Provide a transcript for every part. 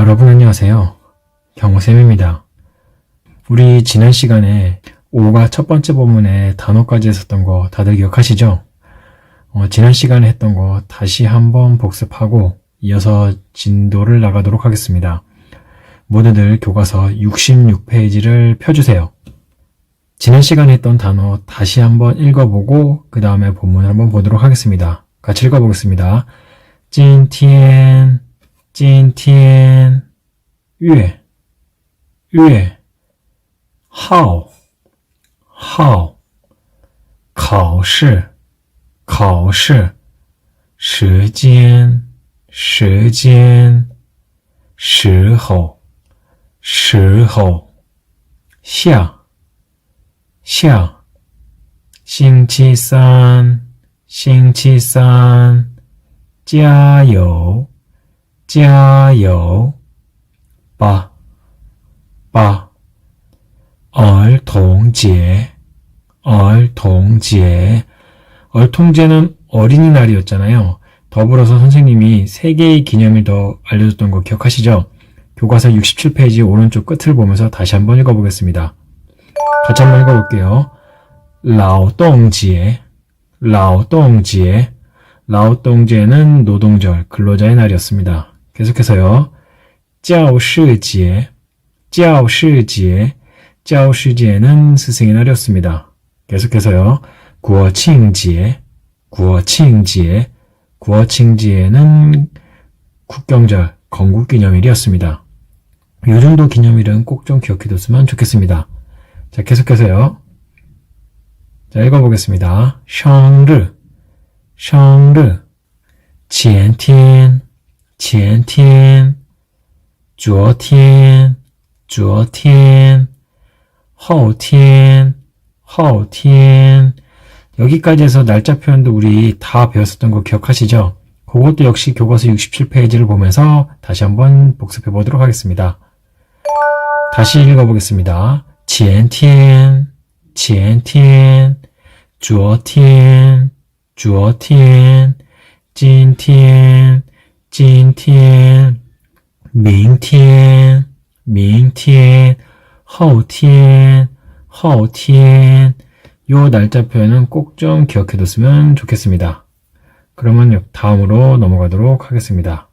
여러분 안녕하세요. 경호쌤입니다. 우리 지난 시간에 5가 첫 번째 본문에 단어까지 했었던 거 다들 기억하시죠? 지난 시간에 했던 거 다시 한번 복습하고 이어서 진도를 나가도록 하겠습니다. 모두들 교과서 66페이지를 펴주세요. 지난 시간에 했던 단어 다시 한번 읽어보고 그 다음에 본문을 한번 보도록 하겠습니다. 같이 읽어보겠습니다. 今天月号考试时间时候下星期三加油吧儿童节儿童节는 어린이날이었잖아요. 더불어서 선생님이 3개의 기념일 더 알려줬던 거 기억하시죠? 교과서 67페이지 오른쪽 끝을 보면서 다시 한번 읽어보겠습니다. 같이 한번 읽어볼게요. 劳动节劳动节는 노동절, 근로자의 날이었습니다. 계속해서요. 教师节는 스승의 날이었습니다. 계속해서요. 国庆节는 국경절, 건국기념일이었습니다. 이 정도 기념일은 꼭 좀 기억해뒀으면 좋겠습니다. 자, 계속해서요. 자, 읽어보겠습니다. 生日前天昨天后天여기까지 해서 날짜 표현도 우리 다 배웠었던 거 기억하시죠? 그것도 역시 교과서 67페이지를 보면서 다시 한번 복습해 보도록 하겠습니다. 다시 읽어보겠습니다. 前天昨天今天明天后天요 날짜 표현은 꼭 좀 기억해뒀으면 좋겠습니다. 그러면 다음으로 넘어가도록 하겠습니다.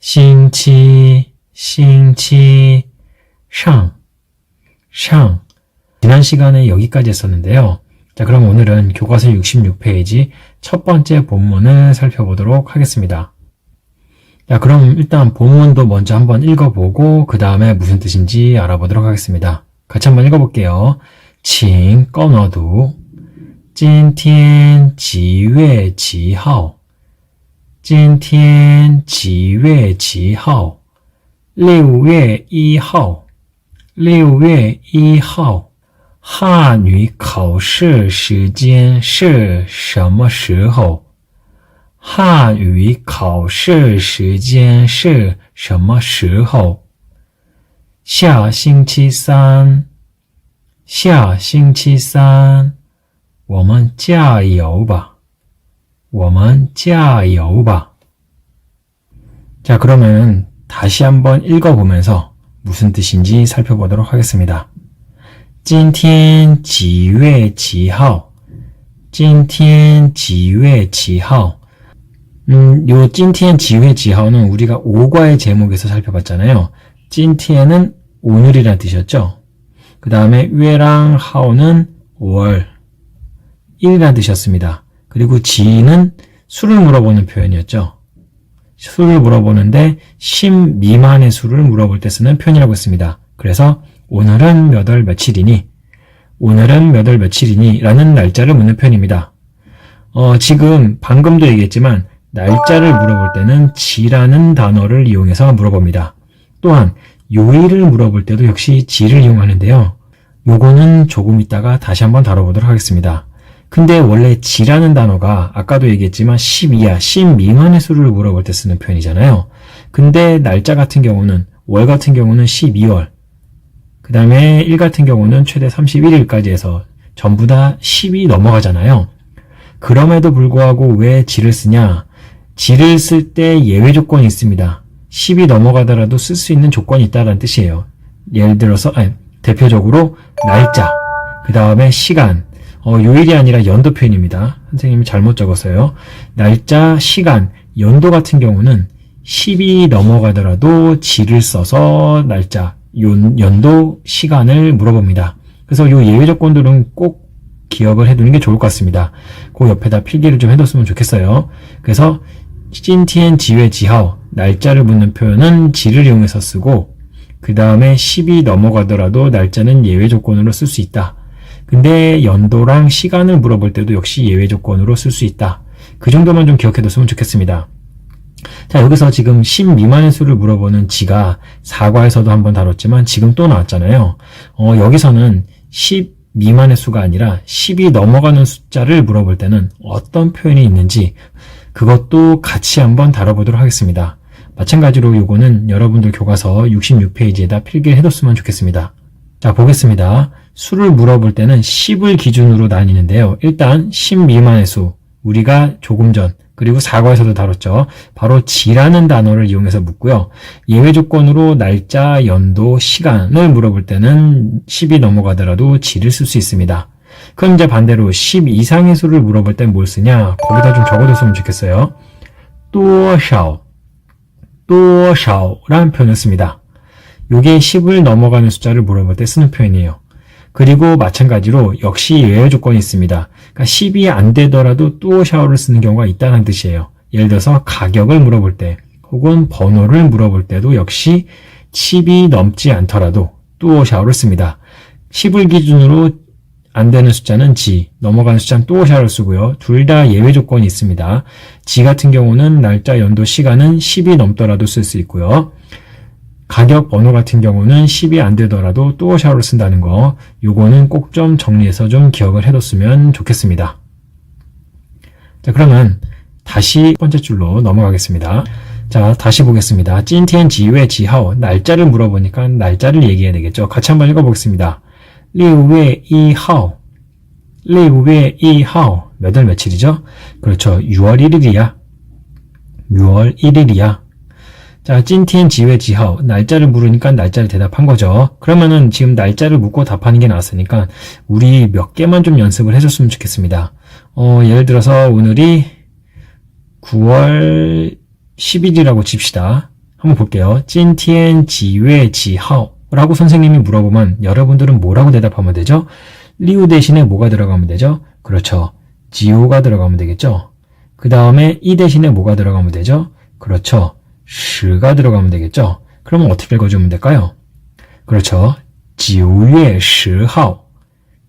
星期上 지난 시간에 여기까지 했었는데요. 자, 그럼 오늘은 교과서 66페이지 첫 번째 본문을 살펴보도록 하겠습니다. 자, 그럼 일단 본문도 먼저 한번 읽어보고 그 다음에 무슨 뜻인지 알아보도록 하겠습니다. 같이 한번 읽어볼게요. 请跟我读今天几月几号6月1号汉语考试时间是什么时候？汉语考试时间是什么时候？下星期三我们加油吧 자, 그러면 다시 한번 읽어보면서 무슨 뜻인지 살펴보도록 하겠습니다. 今天几月几号今天几月几号요 今天几月几号는 우리가 5과의 제목에서 살펴봤잖아요. 今天은 오늘이라는 뜻이었죠. 그 다음에 웨랑 하오는 5월 1이라는 뜻이었습니다. 그리고 지는 수를 물어보는 표현이었죠. 수를 물어보는데 10 미만의 수를 물어볼 때 쓰는 표현이라고 했습니다. 그래서 오늘은 몇 월 며칠이니 라는 날짜를 묻는 표현입니다. 지금 방금도 얘기했지만 날짜를 물어볼 때는 지라는 단어를 이용해서 물어봅니다. 또한 요일을 물어볼 때도 역시 지를 이용하는데요. 요거는 조금 이따가 다시 한번 다뤄보도록 하겠습니다. 근데 원래 지라는 단어가 아까도 얘기했지만 10 이하, 10 미만의 수를 물어볼 때 쓰는 표현이잖아요. 근데 날짜 같은 경우는 월 같은 경우는 12월 그 다음에 일 같은 경우는 최대 31일까지 해서 전부 다 10이 넘어가잖아요. 그럼에도 불구하고 왜 지를 쓰냐? 지를 쓸 때 예외 조건이 있습니다. 10이 넘어가더라도 쓸 수 있는 조건이 있다는 뜻이에요. 예를 들어서 대표적으로 날짜, 그 다음에 시간, 요일이 아니라 연도 표현입니다. 선생님이 잘못 적었어요. 날짜, 시간, 연도 같은 경우는 10이 넘어가더라도 지를 써서 날짜, 연도, 시간을 물어봅니다. 그래서 요 예외 조건들은 꼭 기억을 해두는 게 좋을 것 같습니다. 그 옆에다 필기를 좀 해뒀으면 좋겠어요. 그래서 今天几月几号 날짜를 묻는 표현은 지를 이용해서 쓰고 그 다음에 10이 넘어가더라도 날짜는 예외 조건으로 쓸 수 있다. 근데 연도랑 시간을 물어볼 때도 역시 예외 조건으로 쓸 수 있다. 그 정도만 좀 기억해뒀으면 좋겠습니다. 자, 여기서 지금 10 미만의 수를 물어보는 지가 사과에서도 한번 다뤘지만 지금 또 나왔잖아요. 여기서는 10 미만의 수가 아니라 10이 넘어가는 숫자를 물어볼 때는 어떤 표현이 있는지 그것도 같이 한번 다뤄보도록 하겠습니다. 마찬가지로 요거는 여러분들 교과서 66페이지에다 필기를 해뒀으면 좋겠습니다. 자, 보겠습니다. 수를 물어볼 때는 10을 기준으로 나뉘는데요. 일단 10 미만의 수, 우리가 조금 전 그리고 사과에서도 다뤘죠. 바로 지라는 단어를 이용해서 묻고요. 예외 조건으로 날짜, 연도, 시간을 물어볼 때는 10이 넘어가더라도 지를 쓸 수 있습니다. 그럼 이제 반대로 10 이상의 수를 물어볼 땐 뭘 쓰냐? 거기다 좀 적어뒀으면 좋겠어요. 多少라는 표현을 씁니다. 요게 10을 넘어가는 숫자를 물어볼 때 쓰는 표현이에요. 그리고 마찬가지로 역시 예외 조건이 있습니다. 그러니까 10이 안 되더라도 多少를 쓰는 경우가 있다는 뜻이에요. 예를 들어서 가격을 물어볼 때 혹은 번호를 물어볼 때도 역시 10이 넘지 않더라도 多少를 씁니다. 10을 기준으로 안 되는 숫자는 지, 넘어가는 숫자는 多少를 쓰고요. 둘 다 예외 조건이 있습니다. 지 같은 경우는 날짜, 연도, 시간은 10이 넘더라도 쓸 수 있고요. 가격, 번호 같은 경우는 10이 안 되더라도 多少를 쓴다는 거, 요거는 꼭 좀 정리해서 좀 기억을 해뒀으면 좋겠습니다. 자, 그러면 다시 첫 번째 줄로 넘어가겠습니다. 자, 다시 보겠습니다. 今天几月几号 날짜를 물어보니까 날짜를 얘기해야 되겠죠. 같이 한번 읽어보겠습니다. 6月1号 6月1号 몇 월 며칠이죠? 그렇죠. 6월 1일이야. 6월 1일이야. 자, 今天几月几号 날짜를 물으니까 날짜를 대답한 거죠. 그러면은 지금 날짜를 묻고 답하는 게 나왔으니까 우리 몇 개만 좀 연습을 해줬으면 좋겠습니다. 예를 들어서 오늘이 9월 10일이라고 칩시다. 한번 볼게요. 今天几月几号 라고 선생님이 물어보면 여러분들은 뭐라고 대답하면 되죠? 리우 대신에 뭐가 들어가면 되죠? 그렇죠. 지오가 들어가면 되겠죠? 그 다음에 이 대신에 뭐가 들어가면 되죠? 그렇죠. 시가 들어가면 되겠죠? 그러면 어떻게 읽어주면 될까요? 그렇죠. 9月10号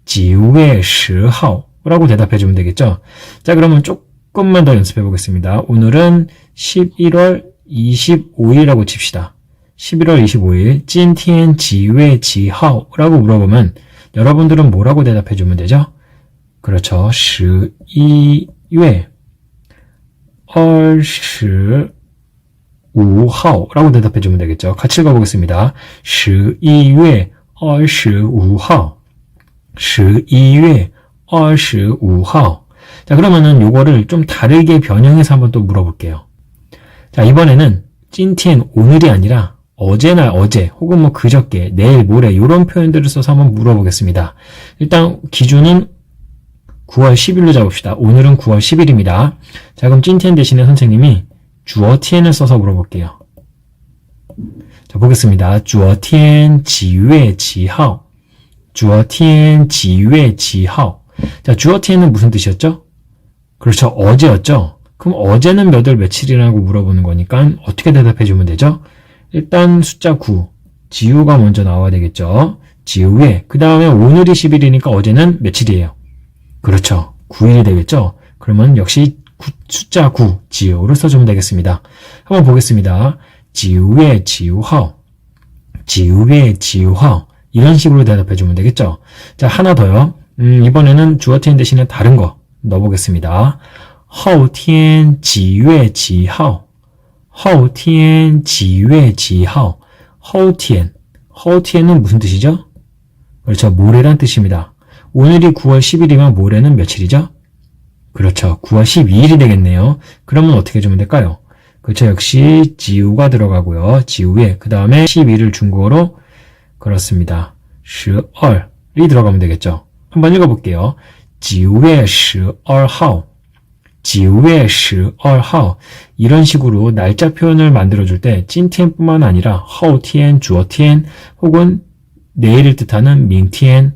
9月10号 라고 대답해주면 되겠죠? 자, 그러면 조금만 더 연습해 보겠습니다. 오늘은 11월 25일이라고 칩시다. 11월 25일 今天几月几号 라고 물어보면 여러분들은 뭐라고 대답해주면 되죠? 그렇죠. 11월 25일 라고 대답해주면 되겠죠. 같이 읽어보겠습니다. 11월 25일 11월 25일 자, 그러면은 요거를 좀 다르게 변형해서 한번 또 물어볼게요. 자, 이번에는 今天 오늘이 아니라 어제나 어제 혹은 뭐 그저께 내일 모레 이런 표현들을 써서 한번 물어보겠습니다. 일단 기준은 9월 10일로 잡읍시다. 오늘은 9월 10일입니다. 자, 그럼 今天 대신에 선생님이 昨天을 써서 물어볼게요. 자, 보겠습니다. 昨天几月几号昨天几月几号 자, 昨天은 무슨 뜻이었죠? 그렇죠. 어제였죠. 그럼 어제는 몇 월 며칠이라고 물어보는 거니까 어떻게 대답해주면 되죠? 일단 숫자 9, 지우가 먼저 나와야 되겠죠. 지우에 그 다음에 오늘이 10일이니까 어제는 며칠이에요? 그렇죠. 9일이 되겠죠. 그러면 역시 숫자 9, 지우를 써주면 되겠습니다. 한번 보겠습니다. 지우에 지우하오, 지우에 지우하오 이런 식으로 대답해주면 되겠죠. 자, 하나 더요. 이번에는 주어텐 대신에 다른 거 넣어보겠습니다. 后天几月几号后天几月几号 后天 后天은 무슨 뜻이죠? 그렇죠. 모레란 뜻입니다. 오늘이 9월 10일이면 모레는 며칠이죠? 그렇죠. 9월 12일이 되겠네요. 그러면 어떻게 해주면 될까요? 그렇죠. 역시 지우가 들어가고요. 지우에 그 다음에 12를 중국어로 그렇습니다. 12이 들어가면 되겠죠. 한번 읽어볼게요. 9월 12号 9월 12号 이런 식으로 날짜 표현을 만들어줄 때 찐티엔뿐만 아니라 허우티엔, 주어티엔 혹은 내일을 뜻하는 밍티엔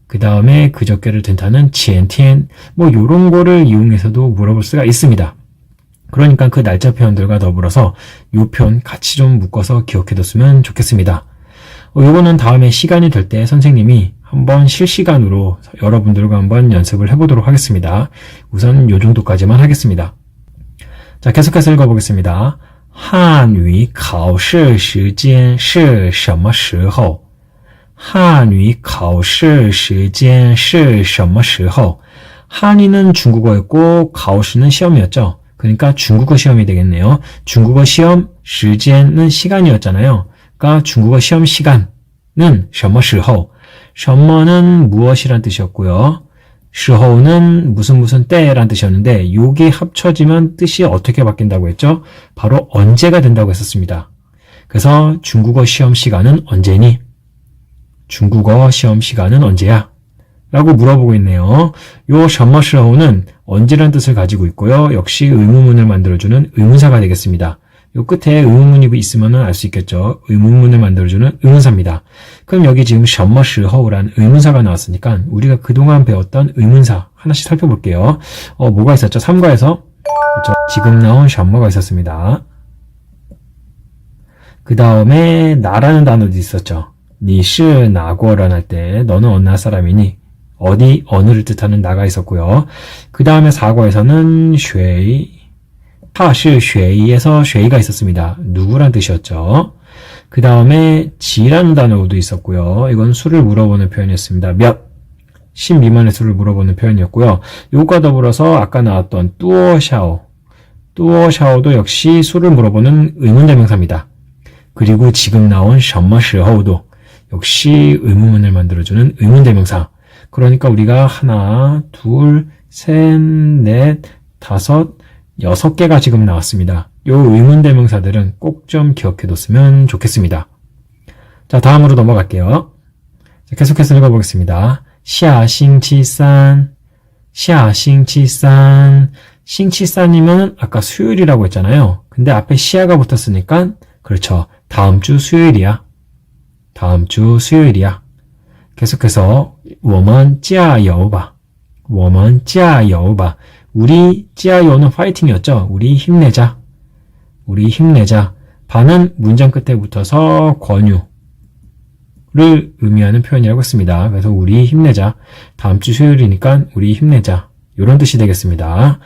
그 다음에 그저께를 뜻하는 치엔티엔 뭐 요런 거를 이용해서도 물어볼 수가 있습니다. 그러니까 그 날짜 표현들과 더불어서 요 표현 같이 좀 묶어서 기억해뒀으면 좋겠습니다. 요거는 다음에 시간이 될 때 선생님이 한번 실시간으로 여러분들과 한번 연습을 해보도록 하겠습니다. 우선 요 정도까지만 하겠습니다. 자, 계속해서 읽어보겠습니다. 汉语考试时间是什么时候? 汉语考试时间是什么时候? 한위는 중국어였고 가오시는 시험이었죠. 그러니까 중국어 시험이 되겠네요. 중국어 시험 시간은 시간이었잖아요. 그러니까 중국어 시험 시간은 什么时候? 什么는 무엇이란 뜻이었고요. 时候는 무슨 때란 뜻이었는데 요게 합쳐지면 뜻이 어떻게 바뀐다고 했죠? 바로 언제가 된다고 했었습니다. 그래서 중국어 시험 시간은 언제니? 중국어 시험 시간은 언제야? 라고 물어보고 있네요. 요 什么时候는 언제란 뜻을 가지고 있고요. 역시 의문문을 만들어주는 의문사가 되겠습니다. 요 끝에 의문문이 있으면 알 수 있겠죠. 의문문을 만들어주는 의문사입니다. 그럼 여기 지금 什么时候라는 의문사가 나왔으니까 우리가 그동안 배웠던 의문사 하나씩 살펴볼게요. 뭐가 있었죠? 3과에서 그렇죠? 지금 나온 什么가 있었습니다. 그 다음에 나라는 단어도 있었죠. 你是哪国人할 때 너는 어느 나라 사람이니? 어느를 뜻하는 나가 있었고요. 그 다음에 4과에서는 谁 하시 谁에서 谁가 있었습니다. 누구란 뜻이었죠. 그 다음에 지라는 단어도 있었고요. 이건 수를 물어보는 표현이었습니다. 몇? 10 미만의 수를 물어보는 표현이었고요. 이것과 더불어서 아까 나왔던 뚜어샤오 뚜어샤오도 역시 수를 물어보는 의문대명사입니다. 그리고 지금 나온 什么时候도 역시 의문문을 만들어주는 의문대명사. 그러니까 우리가 하나, 둘, 셋, 넷, 다섯, 6개가 지금 나왔습니다. 요 의문대명사들은 꼭 좀 기억해뒀으면 좋겠습니다. 자, 다음으로 넘어갈게요. 자, 계속해서 읽어보겠습니다. 下星期三 下星期三 싱치산이면 아까 수요일이라고 했잖아요. 근데 앞에 시야가 붙었으니까 그렇죠. 다음 주 수요일이야. 다음 주 수요일이야. 계속해서 我们加油吧我们加油吧 우리 찌아요는 파이팅이었죠. 우리 힘내자. 우리 힘내자. 바는 문장 끝에 붙어서 권유를 의미하는 표현이라고 했습니다. 그래서 우리 힘내자. 다음 주 수요일이니까 우리 힘내자. 이런 뜻이 되겠습니다.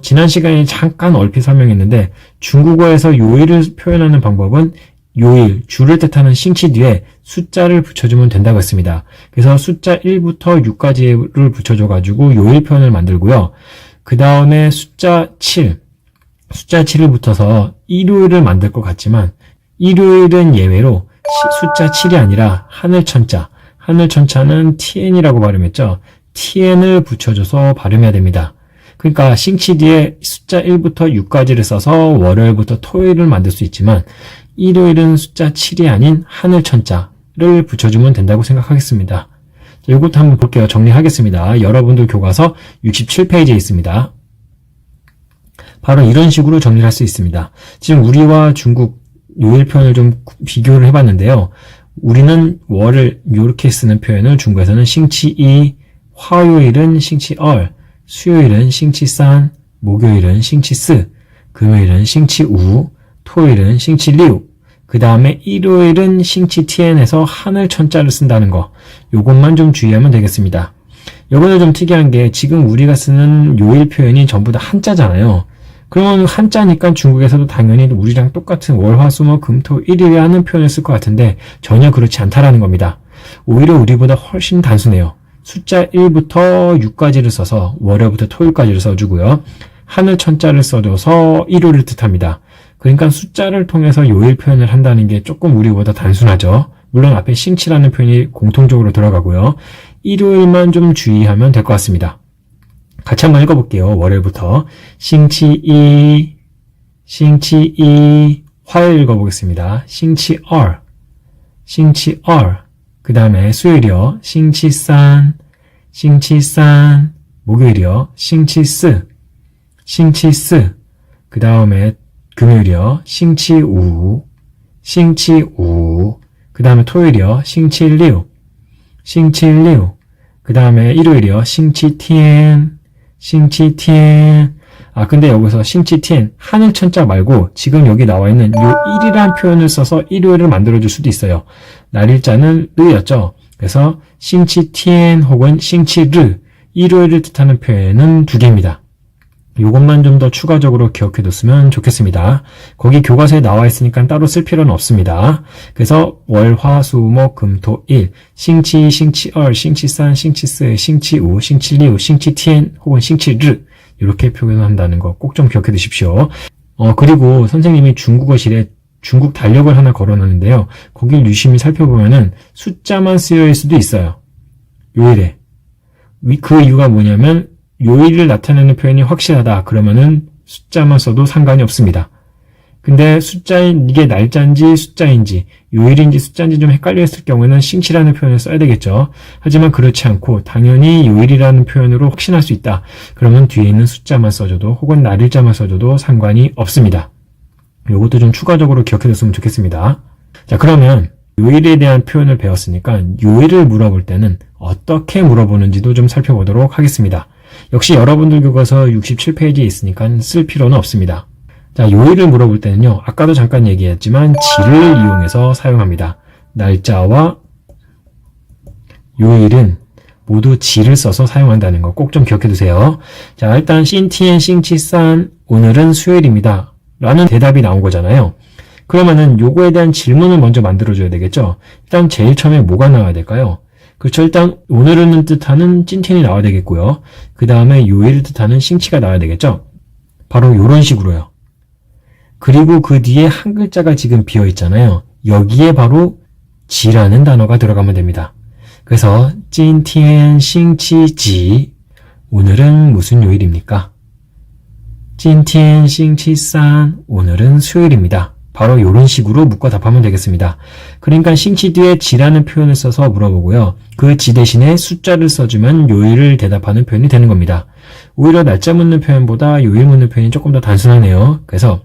지난 시간에 잠깐 얼핏 설명했는데 중국어에서 요일을 표현하는 방법은 요일, 주를 뜻하는 싱치 뒤에 숫자를 붙여주면 된다고 했습니다. 그래서 숫자 1부터 6까지를 붙여줘가지고 요일 표현을 만들고요. 그 다음에 숫자 7을 붙어서 일요일을 만들 것 같지만 일요일은 예외로 숫자 7이 아니라 하늘천자는 tian이라고 발음했죠. tian을 붙여줘서 발음해야 됩니다. 그러니까 싱치 뒤에 숫자 1부터 6까지를 써서 월요일부터 토요일을 만들 수 있지만 일요일은 숫자 7이 아닌 하늘천자를 붙여주면 된다고 생각하겠습니다. 자, 이것도 한번 볼게요. 정리하겠습니다. 여러분들 교과서 67페이지에 있습니다. 바로 이런 식으로 정리를 할 수 있습니다. 지금 우리와 중국 요일 표현을 좀 비교를 해봤는데요. 우리는 월을 이렇게 쓰는 표현을 중국에서는 싱치2, 화요일은 싱치2, 수요일은 싱치3, 목요일은 싱치4, 금요일은 싱치5, 토요일은 싱치6, 그 다음에 일요일은 싱치 티엔에서 하늘 천자를 쓴다는 거. 요것만 좀 주의하면 되겠습니다. 요거는 좀 특이한 게 지금 우리가 쓰는 요일 표현이 전부 다 한자잖아요. 그러면 한자니까 중국에서도 당연히 우리랑 똑같은 월, 화, 수, 목, 금, 토, 일일에 하는 표현을 쓸 것 같은데 전혀 그렇지 않다라는 겁니다. 오히려 우리보다 훨씬 단순해요. 숫자 1부터 6까지를 써서 월요일부터 토요일까지를 써주고요. 하늘 천자를 써줘서 일요일을 뜻합니다. 그러니까 숫자를 통해서 요일 표현을 한다는 게 조금 우리보다 단순하죠. 물론 앞에 싱치라는 표현이 공통적으로 들어가고요. 일요일만 좀 주의하면 될 것 같습니다. 같이 한번 읽어볼게요. 월요일부터 싱치1, 싱치一 화요일 읽어보겠습니다. 싱치二 그 다음에 수요일이요. 싱치3 목요일이요. 싱치4 그 다음에 금요일이요. 싱치5 그 다음에 토요일이요. 싱치6 그 다음에 일요일이요. 싱치天 근데 여기서 싱치天 하늘 천자 말고 지금 여기 나와 있는 요 일이라는 표현을 써서 일요일을 만들어줄 수도 있어요. 날일자는 르였죠. 그래서 싱치天 혹은 싱치 르 일요일을 뜻하는 표현은 두 개입니다. 요것만 좀 더 추가적으로 기억해뒀으면 좋겠습니다. 거기 교과서에 나와 있으니까 따로 쓸 필요는 없습니다. 그래서 월, 화, 수, 목, 금, 토, 일, 싱치, 싱치二, 싱치3, 싱치4, 싱치5, 싱치6, 싱치天 혹은 싱치 르 이렇게 표현한다는 거 꼭 좀 기억해 두십시오. 그리고 선생님이 중국어실에 중국 달력을 하나 걸어놨는데요. 거길 유심히 살펴보면은 숫자만 쓰여있을 수도 있어요. 요일에. 그 이유가 뭐냐면 요일을 나타내는 표현이 확실하다. 그러면은 숫자만 써도 상관이 없습니다. 근데 이게 날짜인지 숫자인지 요일인지 숫자인지 좀 헷갈려 있을 경우에는 싱치라는 표현을 써야 되겠죠. 하지만 그렇지 않고 당연히 요일이라는 표현으로 확신할 수 있다. 그러면 뒤에 있는 숫자만 써줘도 혹은 날일자만 써줘도 상관이 없습니다. 요것도 좀 추가적으로 기억해뒀으면 좋겠습니다. 자, 그러면 요일에 대한 표현을 배웠으니까 요일을 물어볼 때는 어떻게 물어보는지도 좀 살펴보도록 하겠습니다. 역시 여러분들 교과서 67페이지에 있으니까 쓸 필요는 없습니다. 자, 요일을 물어볼 때는요. 아까도 잠깐 얘기했지만 지를 이용해서 사용합니다. 날짜와 요일은 모두 지를 써서 사용한다는 거 꼭 좀 기억해 두세요. 자, 일단 싱티엔 싱치산 오늘은 수요일입니다. 라는 대답이 나온 거잖아요. 그러면은 요거에 대한 질문을 먼저 만들어줘야 되겠죠. 일단 제일 처음에 뭐가 나와야 될까요? 그렇죠. 일단 오늘은 뜻하는 찐텐이 나와야 되겠고요. 그 다음에 요일을 뜻하는 싱치가 나와야 되겠죠. 바로 이런 식으로요. 그리고 그 뒤에 한 글자가 지금 비어 있잖아요. 여기에 바로 지라는 단어가 들어가면 됩니다. 그래서 찐텐 싱치지 오늘은 무슨 요일입니까? 찐텐 싱치산 오늘은 수요일입니다. 바로 이런 식으로 묶어 답하면 되겠습니다. 그러니까 싱치 뒤에 지라는 표현을 써서 물어보고요. 그 지 대신에 숫자를 써주면 요일을 대답하는 표현이 되는 겁니다. 오히려 날짜 묻는 표현보다 요일 묻는 표현이 조금 더 단순하네요. 그래서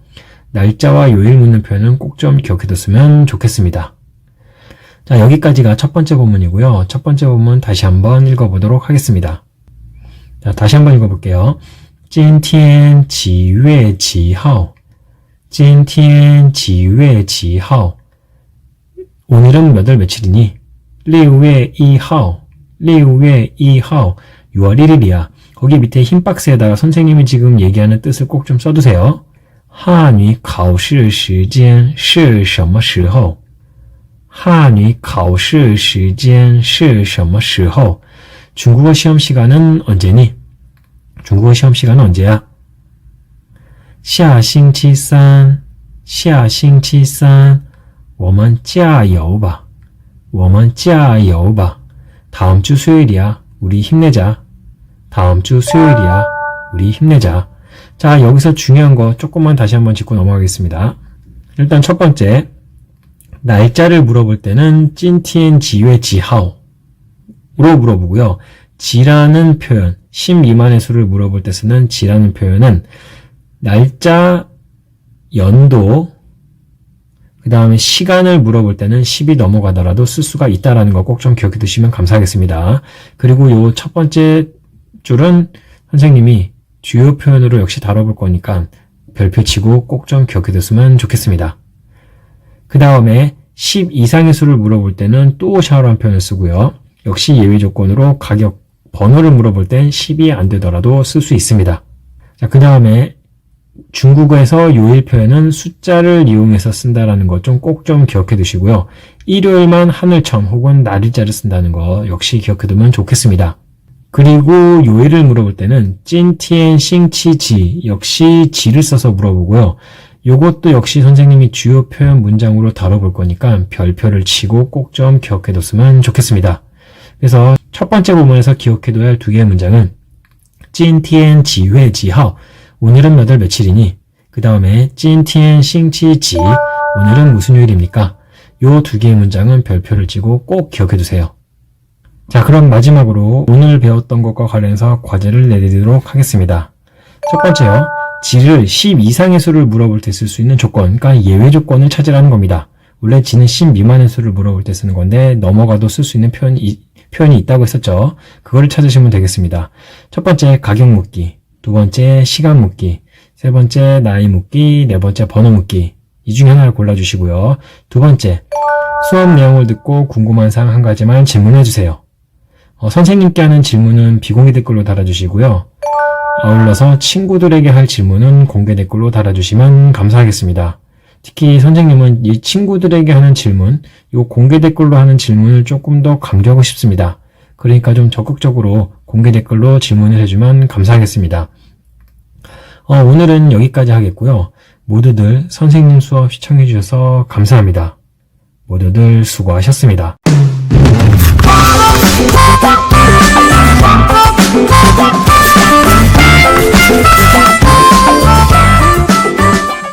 날짜와 요일 묻는 표현은 꼭 좀 기억해뒀으면 좋겠습니다. 자, 여기까지가 첫 번째 본문이고요. 첫 번째 본문 다시 한번 읽어보도록 하겠습니다. 자, 다시 한번 읽어볼게요. 今天几月几号今天几月几号 오늘은 몇 월 며칠이니? 6월 1일 6월 6월 1일이야. 거기 밑에 흰 박스에다가 선생님이 지금 얘기하는 뜻을 꼭 좀 써두세요. 汉语考试时间是什么时候汉语考试时间是什么时候 중국어 시험 시간은 언제니? 중국어 시험 시간은 언제야? 下星期三下星期三我们加油吧我们加油吧 다음 주 수요일이야. 우리 힘내자. 다음 주 수요일이야. 우리 힘내자. 자, 여기서 중요한 거 조금만 다시 한번 짚고 넘어가겠습니다. 일단 첫 번째, 날짜를 물어볼 때는 찐티엔 지회 지하오로 물어보고요. 지라는 표현, 10 미만의 수를 물어볼 때 쓰는 지라는 표현은 날짜, 연도, 그 다음에 시간을 물어볼 때는 10이 넘어가더라도 쓸 수가 있다는 거 꼭 좀 기억해 두시면 감사하겠습니다. 그리고 요 첫 번째 줄은 선생님이 주요 표현으로 역시 다뤄볼 거니까 별표 치고 꼭 좀 기억해 뒀으면 좋겠습니다. 그 다음에 10 이상의 수를 물어볼 때는 또 샤오라는 표현을 쓰고요. 역시 예외 조건으로 가격, 번호를 물어볼 땐 10이 안 되더라도 쓸 수 있습니다. 자, 그 다음에 중국어에서 요일 표현은 숫자를 이용해서 쓴다라는 것 좀 꼭 좀 기억해 두시고요. 일요일만 하늘천 혹은 날일자를 쓴다는 거 역시 기억해 두면 좋겠습니다. 그리고 요일을 물어볼 때는 찐티엔 싱치지 역시 지를 써서 물어보고요. 요것도 역시 선생님이 주요 표현 문장으로 다뤄볼 거니까 별표를 치고 꼭 좀 기억해 뒀으면 좋겠습니다. 그래서 첫 번째 부분에서 기억해둬야 할 두 개의 문장은 찐티엔 지회 지하오 오늘은 몇 월 며칠이니? 그 다음에 今天星期几 오늘은 무슨 요일입니까? 요 두 개의 문장은 별표를 찍고 꼭 기억해 두세요. 자, 그럼 마지막으로 오늘 배웠던 것과 관련해서 과제를 내드리도록 하겠습니다. 첫 번째요. 지를 10 이상의 수를 물어볼 때 쓸 수 있는 조건, 그러니까 예외 조건을 찾으라는 겁니다. 원래 지는 10 미만의 수를 물어볼 때 쓰는 건데 넘어가도 쓸 수 있는 표현이 있다고 했었죠. 그거를 찾으시면 되겠습니다. 첫 번째 가격 묻기, 두 번째 시간 묻기, 세 번째 나이 묻기, 네 번째 번호 묻기. 이 중에 하나를 골라주시고요. 두 번째, 수업 내용을 듣고 궁금한 사항 한 가지만 질문해 주세요. 선생님께 하는 질문은 비공개 댓글로 달아주시고요. 아울러서 친구들에게 할 질문은 공개 댓글로 달아주시면 감사하겠습니다. 특히 선생님은 이 친구들에게 하는 질문, 이 공개 댓글로 하는 질문을 조금 더 강조하고 싶습니다. 그러니까 좀 적극적으로 공개 댓글로 질문을 해주면 감사하겠습니다. 오늘은 여기까지 하겠고요. 모두들 선생님 수업 시청해 주셔서 감사합니다. 모두들 수고하셨습니다.